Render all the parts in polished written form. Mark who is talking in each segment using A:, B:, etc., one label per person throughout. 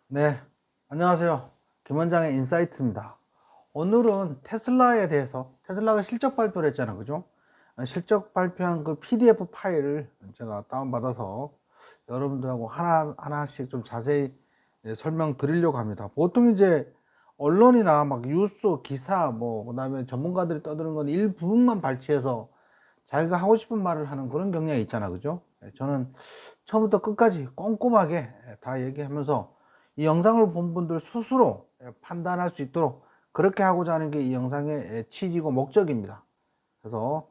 A: 네, 안녕하세요. 김원장의 인사이트입니다. 오늘은 테슬라에 대해서, 테슬라가 실적 발표를 했잖아, 그죠? 실적 발표한 그 PDF 파일을 제가 다운받아서 여러분들하고 하나씩 좀 자세히 설명드리려고 합니다. 보통 이제 언론이나 막 뉴스, 기사, 그다음에 전문가들이 떠드는 건 일부분만 발췌해서 자기가 하고 싶은 말을 하는 그런 경향이 있잖아, 그죠? 저는 처음부터 끝까지 꼼꼼하게 다 얘기하면서 이 영상을 본 분들 스스로 판단할 수 있도록 그렇게 하고자 하는 게 이 영상의 취지고 목적입니다. 그래서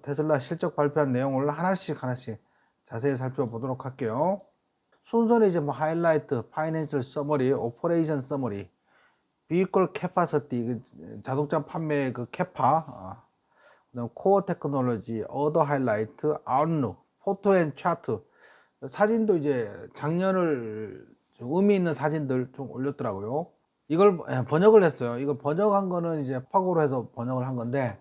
A: 테슬라 실적 발표한 내용을 하나씩 자세히 살펴보도록 할게요. 순서는 이제 뭐 하이라이트, 파이낸셜 서머리, 오퍼레이션 서머리, 비이컬 캐파시티, 자동차 판매 그 캐파, 그다음 코어 테크놀로지, 어더 하이라이트, 아웃룩, 포토 앤 차트. 사진도 이제 작년을 좀 의미 있는 사진들 좀 올렸더라고요. 이걸 번역을 했어요. 이걸 번역한 거는 이제 파고로 해서 번역을 한 건데,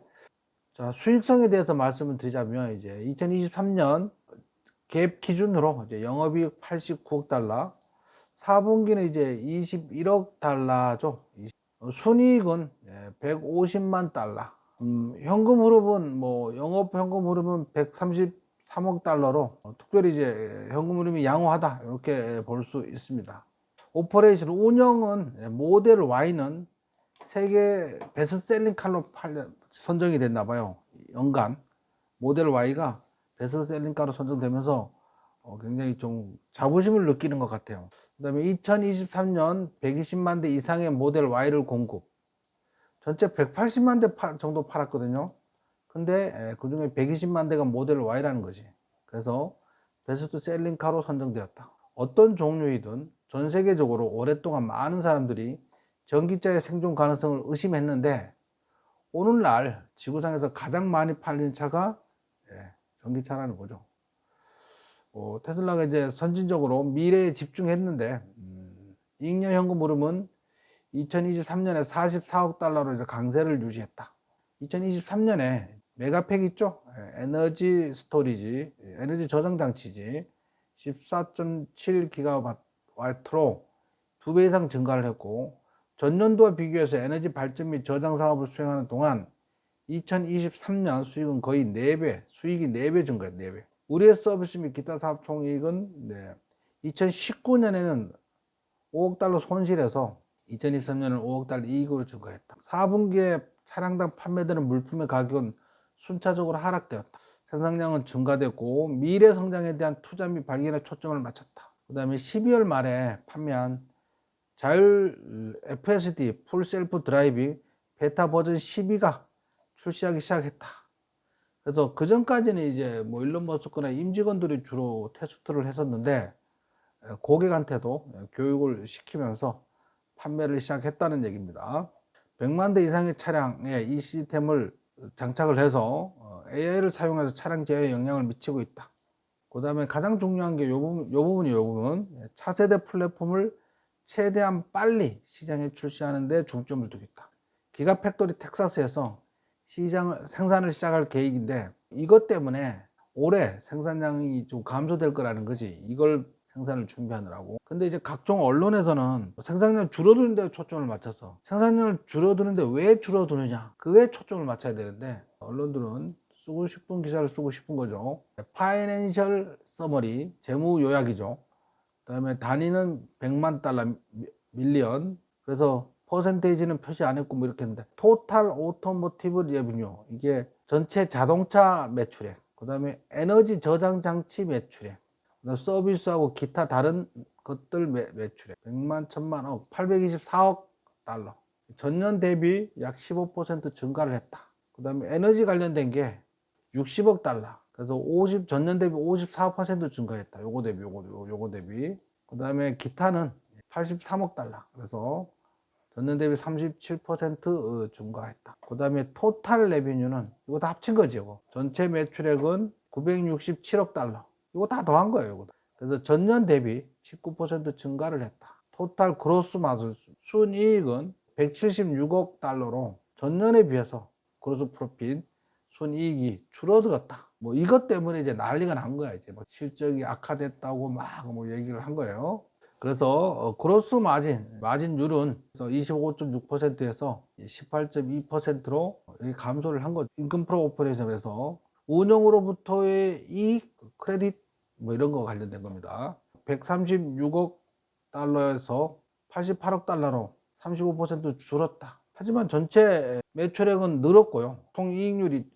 A: 자, 수익성에 대해서 말씀을 드리자면 이제 2023년 갭 기준으로 이제 영업이익 89억 달러, 4분기는 이제 21억 달러죠. 순이익은 150만 달러. 현금 흐름은 뭐 영업 현금 흐름은 133억 달러로 특별히 이제 현금 흐름이 양호하다 이렇게 볼 수 있습니다. 오퍼레이션 운영은 모델 Y는 세계 베스트셀링 칼로 선정이 됐나 봐요. 연간 모델 Y가 베스트셀링 카로 선정되면서 굉장히 좀 자부심을 느끼는 것 같아요. 그 다음에 2023년 120만 대 이상의 모델 Y를 공급. 전체 180만 대 정도 팔았거든요. 근데 그 중에 120만 대가 모델 Y라는 거지. 그래서 베스트 셀링카로 선정되었다. 어떤 종류이든 전 세계적으로 오랫동안 많은 사람들이 전기차의 생존 가능성을 의심했는데, 오늘날 지구상에서 가장 많이 팔린 차가 전기차라는 거죠. 테슬라가 이제 선진적으로 미래에 집중했는데, 이익년 현금 흐름은 2023년에 44억 달러로 이제 강세를 유지했다. 2023년에 메가팩 있죠? 에너지 스토리지, 에너지 저장 장치지, 14.7기가와트로 2배 이상 증가를 했고, 전년도와 비교해서 에너지 발전 및 저장 사업을 수행하는 동안 2023년 수익은 거의 4배, 수익이 4배 증가했 4배. 의뢰 서비스 및 기타 사업 총이익은 2019년에는 5억 달러 손실해서 2023년은 5억 달러 이익으로 증가했다. 4분기에 차량당 판매되는 물품의 가격은 순차적으로 하락되었다. 생산량은 증가됐고 미래 성장에 대한 투자 및 발견에 초점을 맞췄다. 그 다음에 12월 말에 판매한 자율 FSD 풀 셀프 드라이빙 베타 버전 12가 출시하기 시작했다. 그래서 그 전까지는 이제 뭐 일론 머스크나 임직원들이 주로 테스트를 했었는데, 고객한테도 교육을 시키면서 판매를 시작했다는 얘기입니다. 100만 대 이상의 차량에 이 시스템을 장착을 해서 AI를 사용해서 차량 제어에 영향을 미치고 있다. 그 다음에 가장 중요한 게 요 부분, 차세대 플랫폼을 최대한 빨리 시장에 출시하는 데 중점을 두겠다. 기가팩토리 텍사스에서 생산을 시작할 계획인데, 이것 때문에 올해 생산량이 좀 감소될 거라는 거지. 이걸 생산을 준비하느라고. 근데 이제 각종 언론에서는 생산량 줄어드는 데 초점을 맞춰서, 생산량을 줄어드는데 왜 줄어드느냐, 그에 초점을 맞춰야 되는데, 언론들은 쓰고 싶은 기사를 쓰고 싶은 거죠. 파이낸셜 서머리, 재무 요약이죠. 그 다음에 단위는 100만 달러 밀리언. 그래서 퍼센테이지는 표시 안 했고 뭐 이렇게 했는데, 토탈 오토모티브 레비뉴, 이게 전체 자동차 매출액, 그 다음에 에너지 저장 장치 매출액, 그다음 서비스하고 기타 다른 것들 매출액 100만 1000만 억 824억 달러, 전년 대비 약 15% 증가를 했다. 그 다음에 에너지 관련된 게 60억 달러. 그래서 전년 대비 54% 증가했다. 요거 대비. 그 다음에 기타는 83억 달러. 그래서 전년 대비 37% 증가했다. 그 다음에 토탈 레비뉴는 이거 다 합친 거죠. 전체 매출액은 967억 달러. 이거 다 더한 거예요. 이거. 그래서 전년 대비 19% 증가를 했다. 토탈 그로스 마진 순이익은 176억 달러로 전년에 비해서 그로스 프로핏 순이익이 줄어들었다. 뭐 이것 때문에 이제 난리가 난 거야. 이제 뭐 실적이 악화됐다고 막 뭐 얘기를 한 거예요. 그래서 그로스 마진율은 25.6%에서 18.2%로 감소를 한 거죠. 인컴 프로 오퍼레이션에서 운영으로부터의 이익, 크레딧 뭐 이런 거 관련된 겁니다. 136억 달러에서 88억 달러로 35% 줄었다. 하지만 전체 매출액은 늘었고요.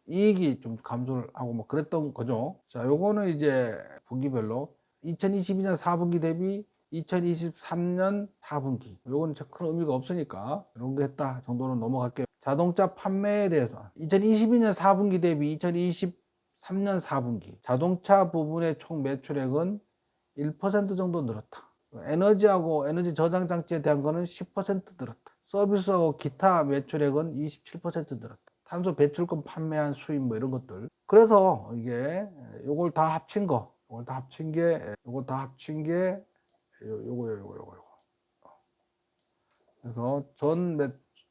A: 이익이 좀 감소를 하고 뭐 그랬던 거죠. 자, 요거는 이제 분기별로 2022년 4분기 대비 2023년 4분기. 요건 큰 의미가 없으니까 이런 거 했다 정도는 넘어갈게요. 자동차 판매에 대해서 2022년 4분기 대비 2023년 4분기 자동차 부분의 총 매출액은 1% 정도 늘었다. 에너지하고 에너지 저장 장치에 대한 거는 10% 늘었다. 서비스하고 기타 매출액은 27% 늘었다. 탄소 배출권 판매한 수입 뭐 이런 것들. 그래서 이게 요걸 다 합친 거, 요걸 다 합친 게 요거. 그래서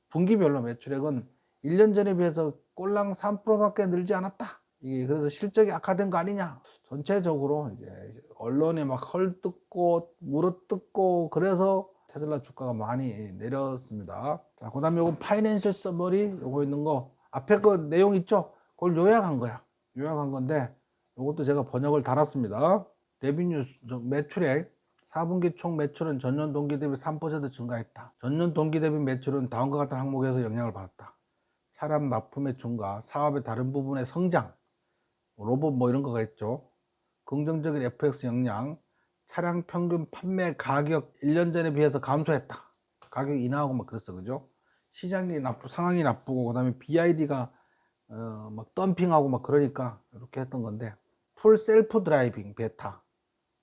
A: 분기별로 매출액은 1년 전에 비해서 꼴랑 3%밖에 늘지 않았다. 이게 그래서 실적이 악화된 거 아니냐. 전체적으로 이제 언론에 막 헐뜯고 물어뜯고 그래서 테슬라 주가가 많이 내렸습니다. 자, 그 다음에 요거 파이낸셜 서머리 요거 있는 거 앞에 그 내용 있죠? 그걸 요약한 거야. 요약한 건데 요것도 제가 번역을 달았습니다. 레비뉴 매출액 4분기 총 매출은 전년 동기 대비 3% 증가했다. 전년 동기 대비 매출은 다음과 같은 항목에서 영향을 받았다. 사람 납품의 증가, 사업의 다른 부분의 성장, 로봇 뭐 이런 거가 있죠. 긍정적인 FX 영향, 차량 평균 판매 가격 1년 전에 비해서 감소했다. 가격이 인하하고 막 그랬어, 그죠? 상황이 나쁘고, 그 다음에 BID가 막 덤핑하고 막 그러니까 이렇게 했던 건데, 풀 셀프 드라이빙 베타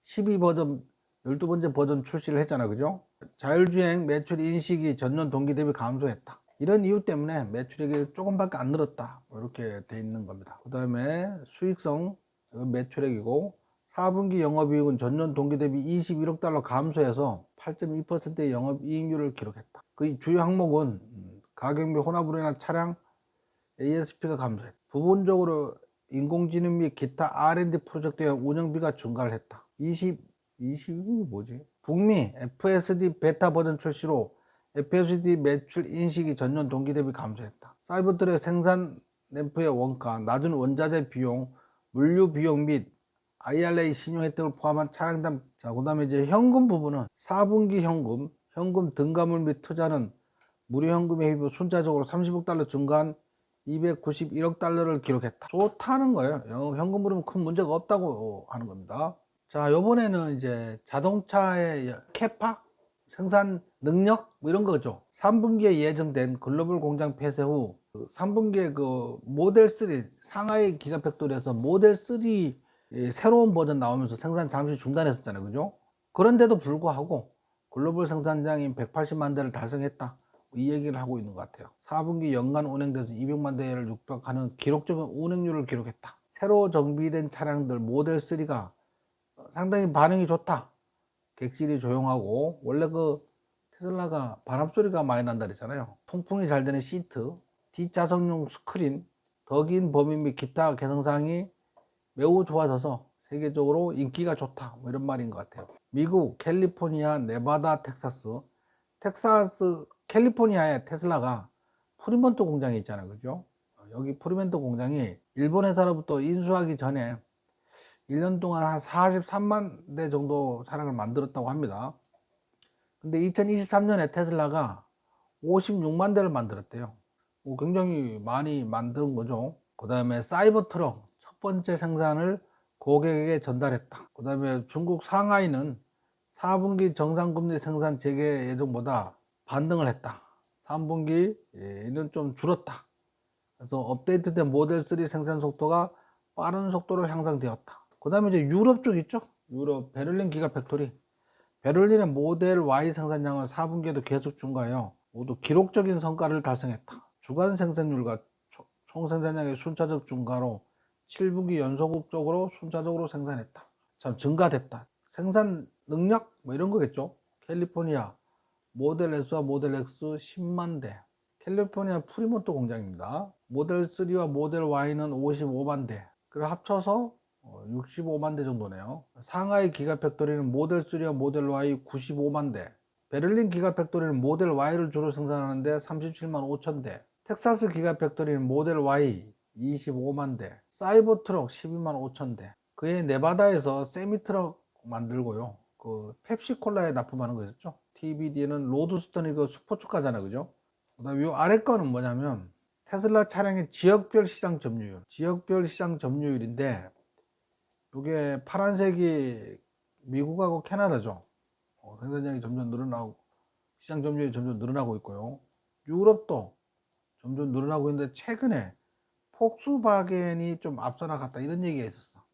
A: 12버전 12번째 버전 출시를 했잖아, 그죠? 자율주행 매출 인식이 전년 동기 대비 감소했다. 이런 이유 때문에 매출액이 조금밖에 안 늘었다, 이렇게 돼 있는 겁니다. 그 다음에 수익성 매출액이고 4분기 영업이익은 전년 동기 대비 21억 달러 감소해서 8.2%의 영업이익률을 기록했다. 그 주요 항목은 가격비 혼합으로 인한 차량 ASP가 감소했다. 부분적으로 인공지능 및 기타 R&D 프로젝트의 운영비가 증가를 했다. 20이 뭐지? 북미 FSD 베타 버전 출시로 FSD 매출 인식이 전년 동기 대비 감소했다. 사이버트랙 생산 램프의 원가, 낮은 원자재 비용, 물류 비용 및 IRA 신용 혜택을 포함한 차량당. 자, 그 다음에 이제 현금 부분은 4분기 현금 등가물 및 투자는 무료 현금의 힘으로 순차적으로 30억 달러 증가한 291억 달러를 기록했다. 좋다는 거예요. 현금 흐름은 큰 문제가 없다고 하는 겁니다. 자, 요번에는 이제 자동차의 캐파, 생산 능력 뭐 이런 거죠. 3분기에 예정된 글로벌 공장 폐쇄 후 3분기에 그 모델 3 상하이 기가팩토리에서 모델 3 새로운 버전 나오면서 생산 잠시 중단했었잖아요, 그죠? 그런데도 불구하고 글로벌 생산량인 180만 대를 달성했다, 이 얘기를 하고 있는 것 같아요. 4분기 연간 운행돼서 200만 대를 육박하는 기록적인 운행률을 기록했다. 새로 정비된 차량들 모델 3가 상당히 반응이 좋다. 객실이 조용하고, 원래 그 테슬라가 바람소리가 많이 난다 그랬잖아요. 통풍이 잘 되는 시트, 뒷좌석용 스크린, 더 긴 범위 및 기타 개성사항이 매우 좋아져서 세계적으로 인기가 좋다, 뭐 이런 말인 것 같아요. 미국, 캘리포니아, 네바다, 캘리포니아에 테슬라가 프리먼트 공장이 있잖아요, 그죠? 여기 프리먼트 공장이 일본 회사로부터 인수하기 전에 1년 동안 한 43만 대 정도 차량을 만들었다고 합니다. 근데 2023년에 테슬라가 56만 대를 만들었대요. 굉장히 많이 만든 거죠. 그 다음에 사이버 트럭 첫 번째 생산을 고객에게 전달했다. 그 다음에 중국 상하이는 4분기 정상금리 생산 재개 예정보다 반등을 했다. 3분기는 좀 줄었다. 그래서 업데이트된 모델 3 생산 속도가 빠른 속도로 향상되었다. 그 다음에 이제 유럽 쪽 있죠? 유럽 베를린 기가팩토리. 베를린의 모델 Y 생산량은 4분기에도 계속 증가해요. 모두 기록적인 성과를 달성했다. 주간 생산률과 총 생산량의 순차적 증가로 7분기 연속적으로 순차적으로 생산했다. 참 증가됐다. 생산 능력 뭐 이런 거겠죠. 캘리포니아 모델 S와 모델 X 10만 대. 캘리포니아 프리모토 공장입니다. 모델 3와 모델 Y는 55만 대. 그걸 합쳐서 65만 대 정도네요. 상하이 기가팩토리는 모델 3와 모델 Y 95만 대, 베를린 기가팩토리는 모델 Y를 주로 생산하는데 37만 5천 대, 텍사스 기가팩토리는 모델 Y 25만 대, 사이버트럭 12만 5천 대. 그에 네바다에서 세미트럭 만들고요. 그 펩시콜라에 납품하는 거 있었죠. TBD는 로드스턴이 그 스포츠카잖아요, 그죠? 그다음 요 아래 거는 뭐냐면 테슬라 차량의 지역별 시장 점유율, 지역별 시장 점유율인데, 이게 파란색이 미국하고 캐나다죠. 생산량이 점점 늘어나고 시장 점유율이 점점 늘어나고 있고요. 유럽도 점점 늘어나고 있는데, 최근에 폭스바겐이 좀 앞서 나갔다 이런 얘기가 있었어.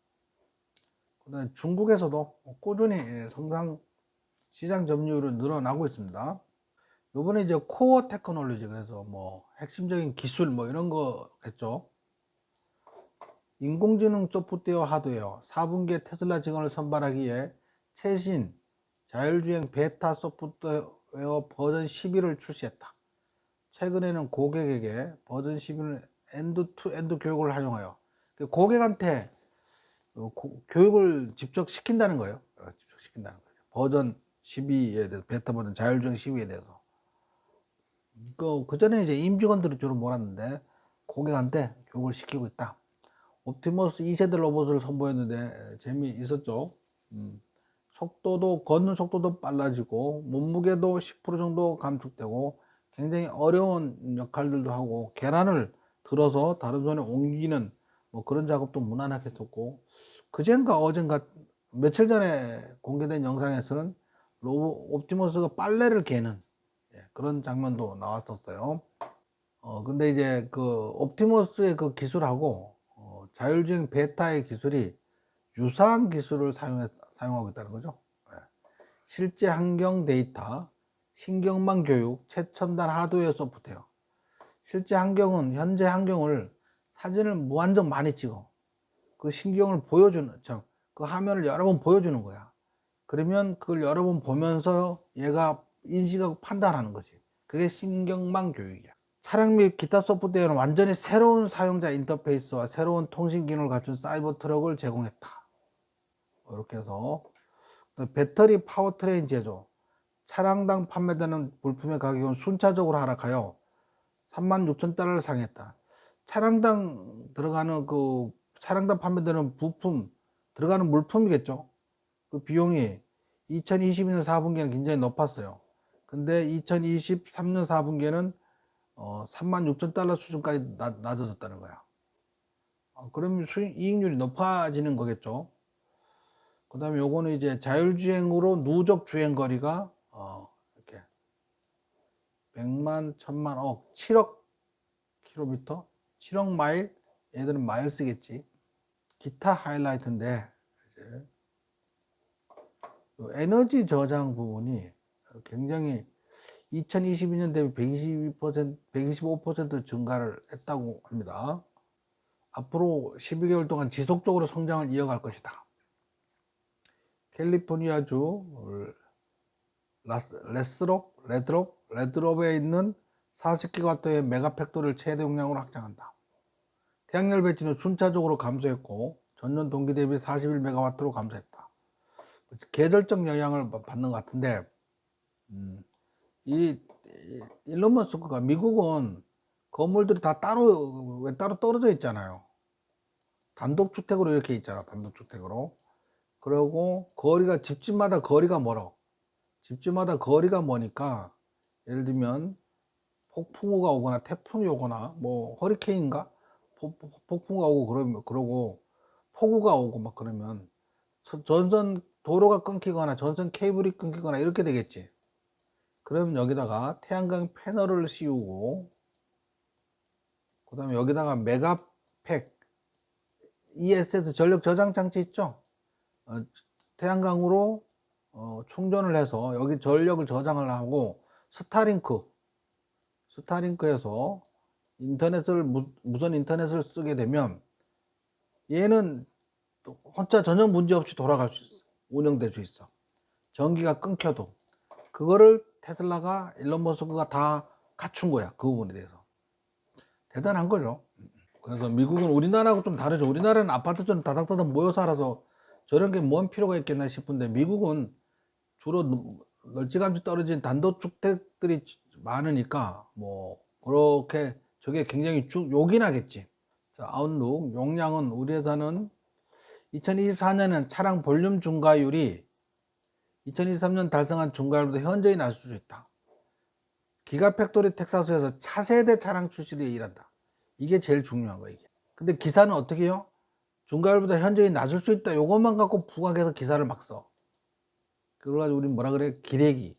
A: 그다음에 중국에서도 꾸준히 성장 시장 점유율은 늘어나고 있습니다. 요번에 이제 코어 테크놀로지, 그래서 뭐 핵심적인 기술 뭐 이런 거겠죠. 인공지능 소프트웨어 하드웨어 4분기에 테슬라 직원을 선발하기에 최신 자율주행 베타 소프트웨어 버전 11을 출시했다. 최근에는 고객에게 버전 11을 엔드-투-엔드 교육을 활용하여 고객한테 교육을 직접 시킨다는 거예요. 직접 시킨다는 거예요. 버전 12에 대해서, 베타 버전 자율주행 12에 대해서. 그 전에 이제 임직원들이 주로 몰았는데 고객한테 교육을 시키고 있다. 옵티머스 2세대 로봇을 선보였는데 재미있었죠. 속도도, 걷는 속도도 빨라지고 몸무게도 10% 정도 감축되고 굉장히 어려운 역할들도 하고 계란을 들어서 다른 손에 옮기는 뭐 그런 작업도 무난하게 했었고, 그젠가 어젠가 며칠 전에 공개된 영상에서는 옵티머스가 빨래를 개는 그런 장면도 나왔었어요. 근데 이제 그 옵티머스의 그 기술하고 자율주행 베타의 기술이 유사한 기술을 사용하고 있다는 거죠. 실제 환경 데이터, 신경망 교육, 최첨단 하드웨어 소프트웨어. 실제 환경은 현재 환경을 사진을 무한정 많이 찍어 그 신경을 보여주는, 그 화면을 여러 번 보여주는 거야. 그러면 그걸 여러 번 보면서 얘가 인식하고 판단하는 거지. 그게 신경망 교육이야. 차량 및 기타 소프트웨어는 완전히 새로운 사용자 인터페이스와 새로운 통신 기능을 갖춘 사이버 트럭을 제공했다. 이렇게 해서 배터리 파워트레인 제조, 차량당 판매되는 물품의 가격은 순차적으로 하락하여 36,000달러를 상회했다. 차량당 들어가는 그 차량당 판매되는 부품, 들어가는 물품이겠죠. 그 비용이 2022년 4분기에는 굉장히 높았어요. 근데 2023년 4분기에는 36,000달러 수준까지 낮아졌다는 거야. 그러면 이익률이 높아지는 거겠죠. 그 다음에 요거는 이제 자율주행으로 누적 주행거리가 이렇게 100만, 1000만, 억, 7억 킬로미터, 7억 마일, 얘들은 마일 쓰겠지. 기타 하이라이트인데, 이제 에너지 저장 부분이 굉장히 2022년 대비 122%, 125% 증가를 했다고 합니다. 앞으로 12개월 동안 지속적으로 성장을 이어갈 것이다. 캘리포니아주 레드롭에 있는 40기가와트의 메가팩토리를 최대 용량으로 확장한다. 태양열 배치는 순차적으로 감소했고 전년 동기 대비 41메가와트로 감소했다. 계절적 영향을 받는 것 같은데, 이 일론 머스크가, 미국은 건물들이 다 따로 떨어져 있잖아요. 단독주택으로 이렇게 있잖아. 단독주택으로. 그리고 거리가, 집집마다 거리가 멀어. 집집마다 거리가 머니까, 예를 들면 폭풍우가 오거나 태풍이 오거나 뭐 허리케인인가 폭풍우가 오고 그러고 폭우가 오고 막 그러면 전선 도로가 끊기거나 전선 케이블이 끊기거나 이렇게 되겠지. 그럼 여기다가 태양광 패널을 씌우고, 그 다음에 여기다가 메가팩 ESS 전력 저장 장치 있죠. 태양광으로 충전을 해서 여기 전력을 저장을 하고, 스타링크에서 무선 인터넷을 쓰게 되면 얘는 혼자 전혀 문제없이 돌아갈 수 있어. 운영될 수 있어. 전기가 끊겨도. 그거를 테슬라가, 일론 머스크가 다 갖춘 거야. 그 부분에 대해서. 대단한 거죠. 그래서 미국은 우리나라하고 좀 다르죠. 우리나라는 아파트 좀 다닥다닥 모여 살아서 저런 게 뭔 필요가 있겠나 싶은데, 미국은 주로 널찌감치 떨어진 단독주택들이 많으니까 뭐 그렇게 저게 굉장히 요긴하겠지. 자, 아웃룩 용량은 우리 회사는 2024년은 차량 볼륨 증가율이 2023년 달성한 증가율보다 현저히 낮을 수 있다. 기가팩토리 텍사스에서 차세대 차량 출시를 일한다. 이게 제일 중요한 거예요. 이게. 근데 기사는 어떻게 해요? 증가율보다 현저히 낮을 수 있다. 요것만 갖고 부각해서 기사를 막 써. 그걸 가지고 우리 뭐라 그래? 기레기.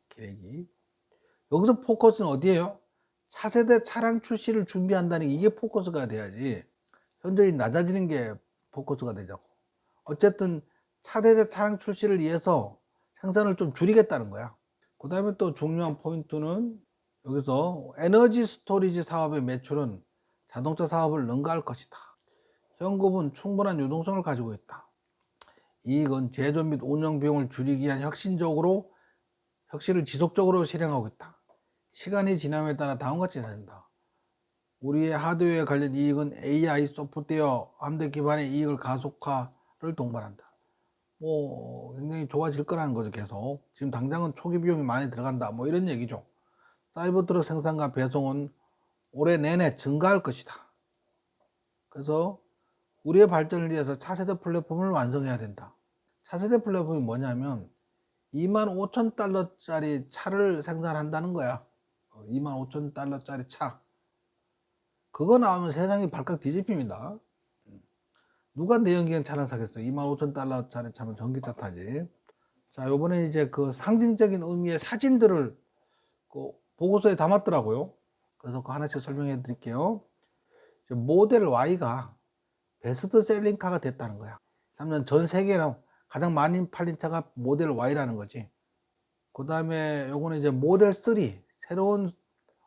A: 여기서 포커스는 어디예요? 차세대 차량 출시를 준비한다는 게 이게 포커스가 돼야지. 현저히 낮아지는 게 포커스가 되자고. 어쨌든 차세대 차량 출시를 위해서 생산을 좀 줄이겠다는 거야. 그 다음에 또 중요한 포인트는 여기서 에너지 스토리지 사업의 매출은 자동차 사업을 능가할 것이다. 현금은 충분한 유동성을 가지고 있다. 이익은 제조 및 운영 비용을 줄이기 위한 혁신을 지속적으로 실행하고 있다. 시간이 지남에 따라 다음과 같이 된다. 우리의 하드웨어 관련 이익은 AI 소프트웨어 함대 기반의 이익을 가속화를 동반한다. 뭐 굉장히 좋아질 거라는 거죠. 계속 지금 당장은 초기 비용이 많이 들어간다 뭐 이런 얘기죠. 사이버트럭 생산과 배송은 올해 내내 증가할 것이다. 그래서 우리의 발전을 위해서 차세대 플랫폼을 완성해야 된다. 차세대 플랫폼이 뭐냐면 25,000달러짜리 차를 생산한다는 거야. 25,000달러짜리 차. 그거 나오면 세상이 발칵 뒤집힙니다. 누가 내연기관 차를 사겠어? 25,000달러짜리 차면 전기차 타지. 자, 요번에 이제 그 상징적인 의미의 사진들을 그 보고서에 담았더라고요. 그래서 그 하나씩 설명해 드릴게요. 모델 Y가 베스트셀링 카가 됐다는 거야. 3년 전 세계로 가장 많이 팔린 차가 모델 Y라는 거지. 그 다음에 요거는 이제 모델 3, 새로운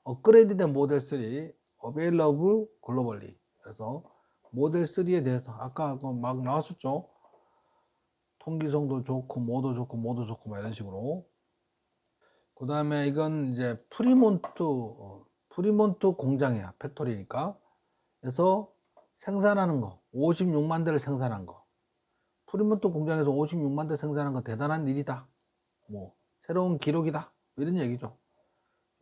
A: 업그레이드된 모델 3, available globally. 그래서 모델 3에 대해서 아까 막 나왔었죠. 통기성도 좋고 모도 좋고 막 이런 식으로. 그 다음에 이건 이제 프리몬트 공장이야. 팩토리니까. 그래서 생산하는 거 56만 대를 생산한 거. 프리몬트 공장에서 56만 대 생산한 거 대단한 일이다. 뭐 새로운 기록이다. 이런 얘기죠.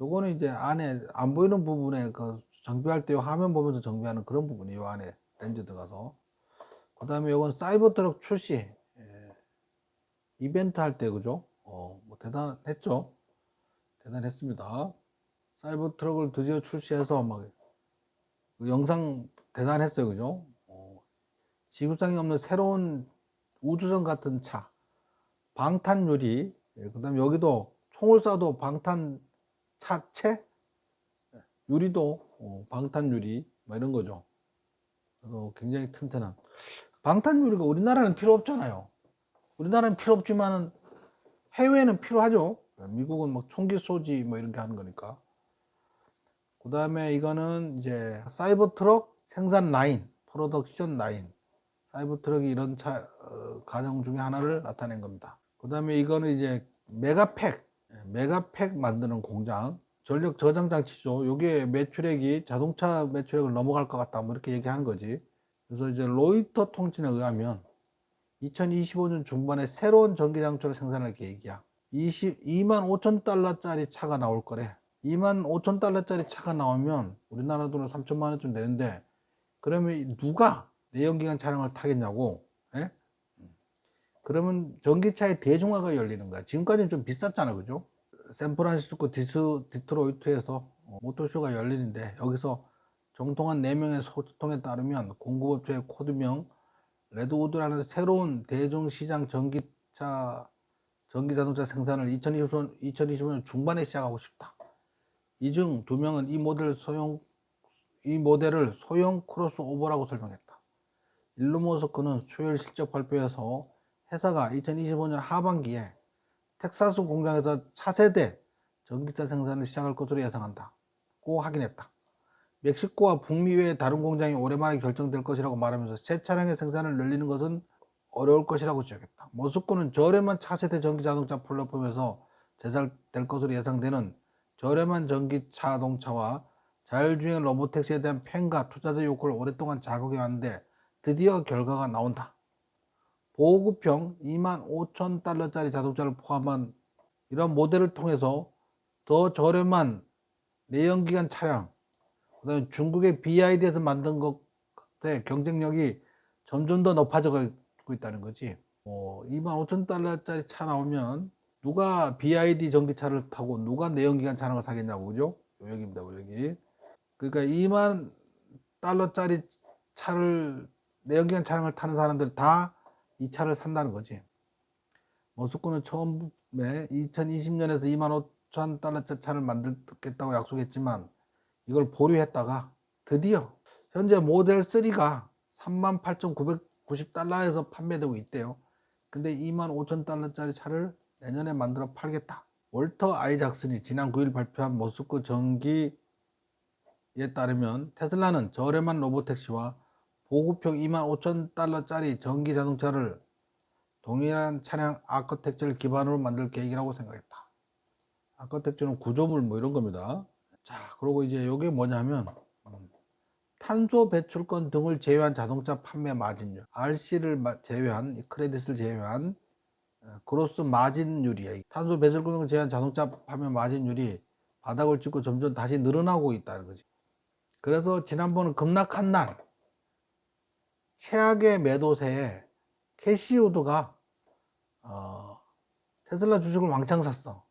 A: 요거는 이제 안에 안 보이는 부분에 그 정비할 때 화면 보면서 정비하는 그런 부분이 요 안에 렌즈 들어가서. 그 다음에 요건 사이버트럭 출시 이벤트 할 때 그죠? 뭐 대단했죠. 대단했습니다. 사이버트럭을 드디어 출시해서 막 그 영상 대단했어요. 그죠? 지구상에 없는 새로운 우주선 같은 차, 방탄 유리, 그 다음에 여기도 총을 쏴도 방탄 차체, 유리도 방탄 유리, 뭐 이런 거죠. 그래서 굉장히 튼튼한. 방탄 유리가 우리나라는 필요 없잖아요. 우리나라는 필요 없지만 해외에는 필요하죠. 미국은 막 총기 쏘지 뭐 이런 게 하는 거니까. 그 다음에 이거는 이제 사이버트럭 생산 라인, 프로덕션 라인. 사이버트럭이 이런 가정 중에 하나를 나타낸 겁니다. 그 다음에 이거는 이제 메가팩 만드는 공장. 전력 저장 장치죠. 요게 매출액이 자동차 매출액을 넘어갈 것 같다. 뭐 이렇게 얘기하는 거지. 그래서 이제 로이터 통신에 의하면 2025년 중반에 새로운 전기장치를 생산할 계획이야. 25,000달러짜리 차가 나올 거래. 25,000달러짜리 차가 나오면 우리나라 돈으로 3천만 원쯤 되는데, 그러면 누가 내연기관 차량을 타겠냐고. 예? 그러면 전기차의 대중화가 열리는 거야. 지금까지는 좀 비쌌잖아. 그죠? 샌프란시스코 디트로이트에서 모터쇼가 열리는데, 여기서 정통한 4명의 소통에 따르면 공급업체의 코드명 레드우드라는 새로운 대중시장 전기자동차 생산을 2025년 중반에 시작하고 싶다. 이 중 2명은 이 모델을 소형 크로스오버라고 설명했다. 일론 머스크는 수요일 실적 발표에서 회사가 2025년 하반기에 텍사스 공장에서 차세대 전기차 생산을 시작할 것으로 예상한다고 확인했다. 멕시코와 북미 외의 다른 공장이 오랜만에 결정될 것이라고 말하면서 새 차량의 생산을 늘리는 것은 어려울 것이라고 지적했다. 머스크는 저렴한 차세대 전기자동차 플랫폼에서 제작될 것으로 예상되는 저렴한 전기자동차와 자율주행 로보택시에 대한 팬과 투자자 욕구를 오랫동안 자극해왔는데 드디어 결과가 나온다. 보급형 25,000달러짜리 자동차를 포함한 이런 모델을 통해서 더 저렴한 내연기관 차량, 그다음에 중국의 BYD에서 만든 것의 경쟁력이 점점 더 높아지고 있다는 거지. 25,000달러짜리 차 나오면 누가 BYD 전기차를 타고 누가 내연기관 차량을 사겠냐고, 그죠? 여기입니다, 여기. 그러니까 2만 달러짜리 차를, 내연기관 차량을 타는 사람들 다 이 차를 산다는 거지. 머스크는 처음에 2020년에서 25,000달러짜리 차를 만들겠다고 약속했지만 이걸 보류했다가 드디어 현재 모델 3가 38,990달러에서 판매되고 있대요. 근데 25,000달러짜리 차를 내년에 만들어 팔겠다. 월터 아이작슨이 지난 9일 발표한 머스크 전기에 따르면 테슬라는 저렴한 로보택시와 보급형 25,000달러짜리 전기 자동차를 동일한 차량 아키텍처를 기반으로 만들 계획이라고 생각했다. 아키텍처는 구조물 뭐 이런 겁니다. 자, 그리고 이제 이게 뭐냐면 탄소 배출권 등을 제외한 자동차 판매 마진율, RC를 제외한, 크레딧을 제외한 그로스 마진율이야. 탄소 배출권 등을 제외한 자동차 판매 마진율이 바닥을 찍고 점점 다시 늘어나고 있다는 거지. 그래서 지난번 급락한 날 최악의 매도세에 캐시우드가 테슬라 주식을 왕창 샀어.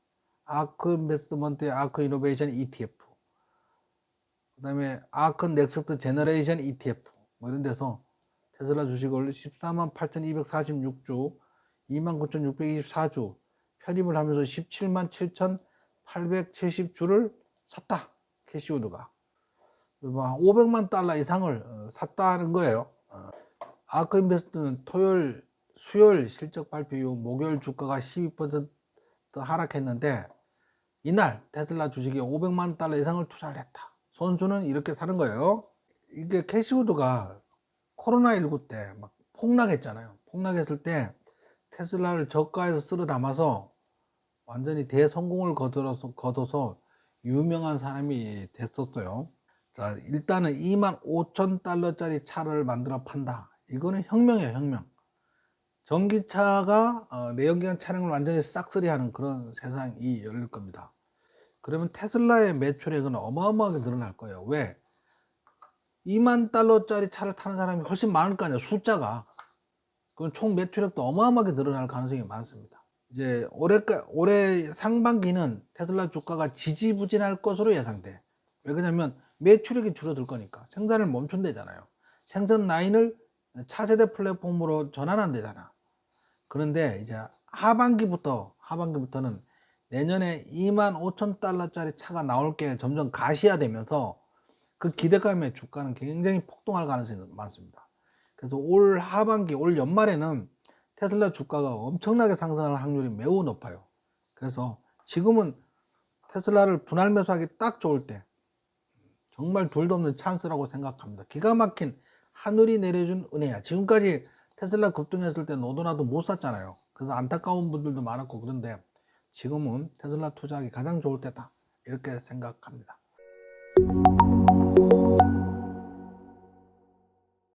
A: 아크 인베스트먼트의 아크 이노베이션 ETF, 그 다음에 아크 넥스트 제너레이션 ETF 뭐 이런 데서 테슬라 주식을 148,246주 29,624주 편입을 하면서 177,870주를 샀다. 캐시우드가 500만 달러 이상을 샀다는 거예요. 아크 인베스트는 수요일 실적 발표 이후 목요일 주가가 12% 하락했는데 이날 테슬라 주식에 500만 달러 이상을 투자를 했다. 선수는 이렇게 사는 거예요. 이게 캐시우드가 코로나19 때 막 폭락했잖아요. 폭락했을 때 테슬라를 저가에서 쓸어 담아서 완전히 대성공을 거둬서 유명한 사람이 됐었어요. 자, 일단은 25,000달러짜리 차를 만들어 판다. 이거는 혁명이에요, 혁명. 전기차가 내연기관 차량을 완전히 싹쓸이하는 그런 세상이 열릴 겁니다. 그러면 테슬라의 매출액은 어마어마하게 늘어날 거예요. 왜? 2만 달러짜리 차를 타는 사람이 훨씬 많을 거 아니야, 숫자가. 그럼 총 매출액도 어마어마하게 늘어날 가능성이 많습니다. 이제 올해 상반기는 테슬라 주가가 지지부진할 것으로 예상돼. 왜 그러냐면 매출액이 줄어들 거니까. 생산을 멈춘대잖아요. 생산 라인을 차세대 플랫폼으로 전환한대잖아. 그런데 이제 하반기부터는 내년에 25,000달러짜리 차가 나올 게 점점 가시화되면서 그 기대감에 주가는 굉장히 폭등할 가능성이 많습니다. 그래서 올 하반기, 올 연말에는 테슬라 주가가 엄청나게 상승할 확률이 매우 높아요. 그래서 지금은 테슬라를 분할 매수하기 딱 좋을 때, 정말 둘도 없는 찬스라고 생각합니다. 기가 막힌 하늘이 내려준 은혜야. 지금까지 테슬라 급등했을 때 너도나도 못 샀잖아요. 그래서 안타까운 분들도 많았고, 그런데 지금은 테슬라 투자하기 가장 좋을 때다, 이렇게 생각합니다.